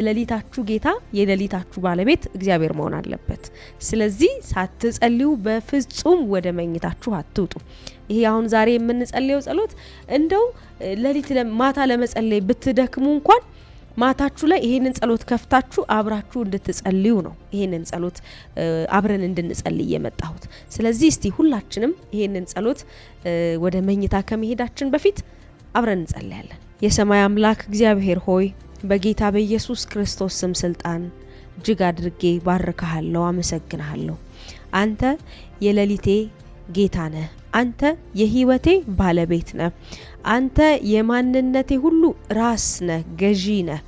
ለሊታችሁ ጌታ የለሊታችሁ ባለቤት እግዚአብሔር መሆን አለበት ስለዚህ ሳትጸልዩ በፍጹም ወደ መኝታችሁ አትውጡ ይሄ አሁን ዛሬ የምንጸልየው ጸሎት እንደው ለሊት ማታ ለመጸለይ ብትደክሙ እንኳን ማታችሁ ላይ ይሄንን ጸሎት ከፍታችሁ አብራችሁ እንድትጸልዩ ነው ይሄንን ጸሎት አብረን እንድንጸልይ የመጣሁት ስለዚህ እስቲ ሁላችንም ይሄንን ጸሎት ወደ መኝታ ከመሄዳችን በፊት አብረን እንጸልያለን የሰማይ አምላክ እግዚአብሔር ሆይ በጌታ በኢየሱስ ክርስቶስ ስም ስልጣን እጅግ አድርጌ ባርካለሁ አመሰግናለሁ አንተ የለሊቴ ጌታ ነህ አንተ የህይወቴ ባለቤት ነህ አንተ የማንነቴ ሁሉ ራስ ነህ ገዢ ነህ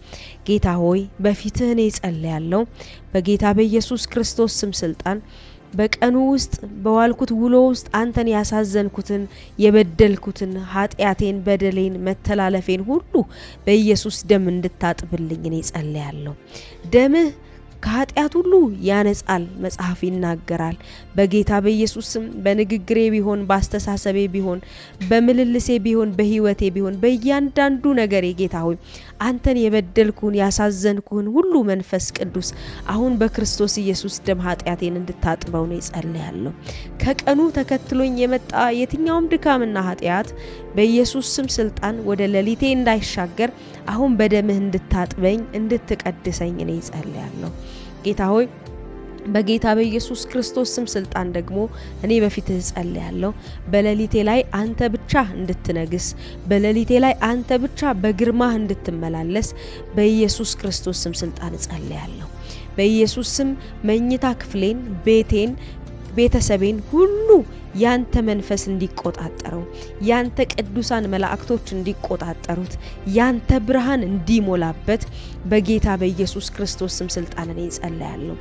ጌታ ሆይ በፊትህ እኔ ጸልያለሁ በጌታ በኢየሱስ ክርስቶስ ስም ስልጣን በቀኑ ውስጥ በዋልኩት ውሎ ውስጥ አንተን ያሳዘንኩትን የበደልኩትን ኃጢያቴን በደሌን መተላለፌን ሁሉ በኢየሱስ ደም እንድታጥብልኝ እኔ ጸልያለሁ ደምህ ከኃጢያት ሁሉ ያነጻል መጽሐፍ ይናገራል በጌታ በኢየሱስም በንግግሬ ቢሆን ባስተሳሰቤ ቢሆን በመልልሴ ቢሆን በህይወቴ ቢሆን በእያንዳንዱ ነገር ጌታ ሆይ አንተን የበደልኩን ያሳዘንኩን ሁሉ መንፈስ ቅዱስ አሁን በክርስቶስ ኢየሱስ ደም ኃጢያቴን እንድታጥበው ነው ጸልያለሁ ከቀኑ ተከትሎኝ የመጣ የትኛውም ድካምና ኃጢያት በኢየሱስ ስም ስልጣን ወደ ለሊቴ እንዳይሻገር አሁን በደምህ እንድታጥበኝ እንድትቀድሰኝ ነው ጸልያለሁ ጌታ ሆይ በጌታ በኢየሱስ ክርስቶስ ስም ስልጣን ደግሞ እኔ በፊትህ ጸልያለሁ በለሊቴ ላይ አንተ ብቻ እንድትነግስ በለሊቴ ላይ አንተ ብቻ በግርማህ እንድትመላለስ በኢየሱስ ክርስቶስ ስም ስልጣን ጸልያለሁ በኢየሱስ ስም መኝታ ክፍሌን ቤቴን ቤተሰቤን ሁሉ ያንተ መንፈስ እንዲቆጣጣረው ያንተ ቅዱሳን መላእክቶች እንዲቆጣጣሩት ያንተ ብርሃን እንዲሞላበት በጌታ በኢየሱስ ክርስቶስ ስም ስልጣን እኔ ጸልያለሁ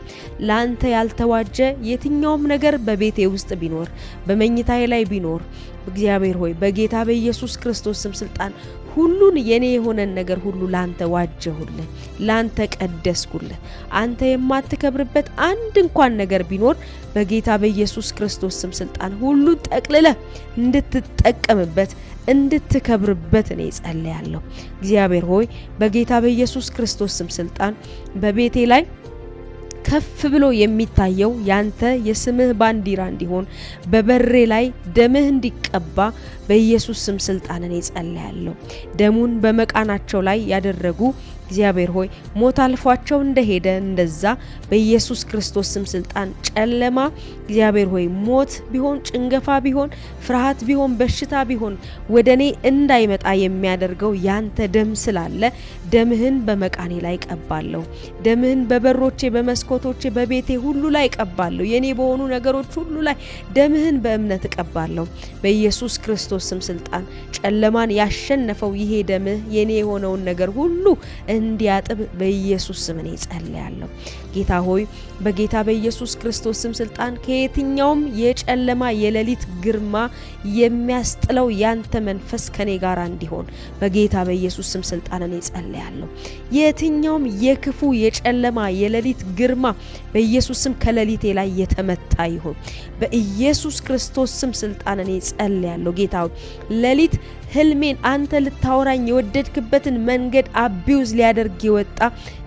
ላንተ ያልተዋጀ የትኛውም ነገር በቤቴ ውስጥ ቢኖር በመኝታዬ ላይ ቢኖር እግዚአብሔር ሆይ በጌታ በኢየሱስ ክርስቶስ ስም ስልጣን ሁሉን የኔ የሆነን ነገር ሁሉ ላንተ ዋጀሁልህ ላንተ ቀደስኩልህ አንተ የማትከብርበት አንድ እንኳን ነገር ቢኖር በጌታ በኢየሱስ ክርስቶስ ስም ስልጣን ሁሉ ጠቅልለ እንድትጠቀምበት እንድትከብርበት እኔ ጸልያለሁ እግዚአብሔር ሆይ በጌታ በኢየሱስ ክርስቶስ ስም ስልጣን በቤቴ ላይ ከፍ ብሎ የሚታየው ያንተ የስምህ ባንዲራ እንዲሆን በበሬ ላይ ደምህ እንዲቀባ በኢየሱስ ስም ስልጣን እኔ ጸልያለሁ ደሙን በመቃናቸው ላይ ያደረጉ እግዚአብሔር ሆይ ሞት አልፏቸው እንደሄደ እንደዛ በኢየሱስ ክርስቶስ ስም ስልጣን ጨለማ እግዚአብሔር ሆይ ሞት ቢሆን ጭንገፋ ቢሆን ፍርሃት ቢሆን በሽታ ቢሆን ወደኔ እንዳይመጣ የሚያደርገው ያንተ ደም ስላለ ደምህን በመቃኔ ላይ ቀባለሁ ደምህን በበሮቼ በመስኮቶቼ በቤቴ ሁሉ ላይ ቀባለሁ የኔ በሆኑ ነገሮች ሁሉ ላይ ደምህን በእምነት ቀባለሁ በኢየሱስ ክርስቶስ ስም ስልጣን ጨለማን ያሸነፈው ይሄ ደምህ የኔ የሆነውን ነገር ሁሉ እንዲያጥብ በኢየሱስ ስም እኔ ጸልያለሁ ጌታ ሆይ በጌታ በኢየሱስ ክርስቶስ ስም ስልጣን ከየትኛውም የጨለማ የለሊት ግርማ የሚያስጥለው ያንተ መንፈስ ከኔ ጋር እንዲሆን በጌታ በኢየሱስ ስም ስልጣን እኔ ጸልያለሁ የትኛውም የክፉ የጨለማ የለሊት ግርማ በኢየሱስ ስም ከለሊቴ ላይ የተመታ ይሁን በኢየሱስ ክርስቶስ ስም ስልጣን እኔ ጸልያለሁ ጌታ ሆይ ለሊት ህልሜን አንተ ልታወራኝ የወደድክበትን መንገድ አቢውዝ ሊያደርግ ይወጣ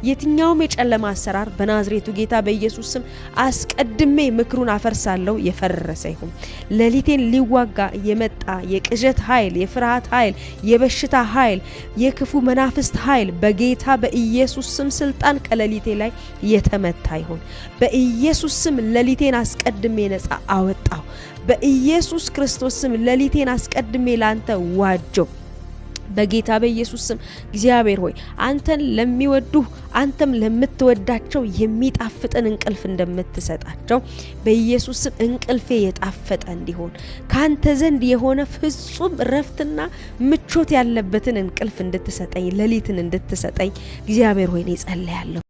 የትኛውም የጨለማ አሰራር በናዝሬቱ ጌታ በኢየሱስ ስም አስቀድሜ ምክሩን አፈርሳለሁ የፈረሰ ይሁን ለሊቴን ሊዋጋ የመጣ የቅዠት ኃይል የፍርሃት ኃይል የበሽታ ኃይል የክፉ መናፍስት ኃይል በጌታ በኢየሱስ ስም ስልጣን ከለሊቴ ላይ የተመታ ይሁን በኢየሱስ ስም ለሊቴን አስቀድሜ ነፃ አወጣው በኢየሱስ ክርስቶስ ስም ለሊቴን አስቀድሜ ላንተ ዋጀው በጌታ በኢየሱስ ስም እግዚአብሔር ሆይ አንተን ለሚወዱ አንተም ለምትወዳቸው የሚጣፍጥን እንቅልፍ እንደምትሰጣቸው በኢየሱስ ስም እንቅልፌ የጣፈጠ እንዲሆን ካንተ ዘንድ የሆነ ፍጹም ረፍትና ምቾት ያለበትን እንቅልፍ እንድትሰጠኝ ለሊትን እንድትሰጠኝ እግዚአብሔር ሆይ እኔ ጸልያለሁ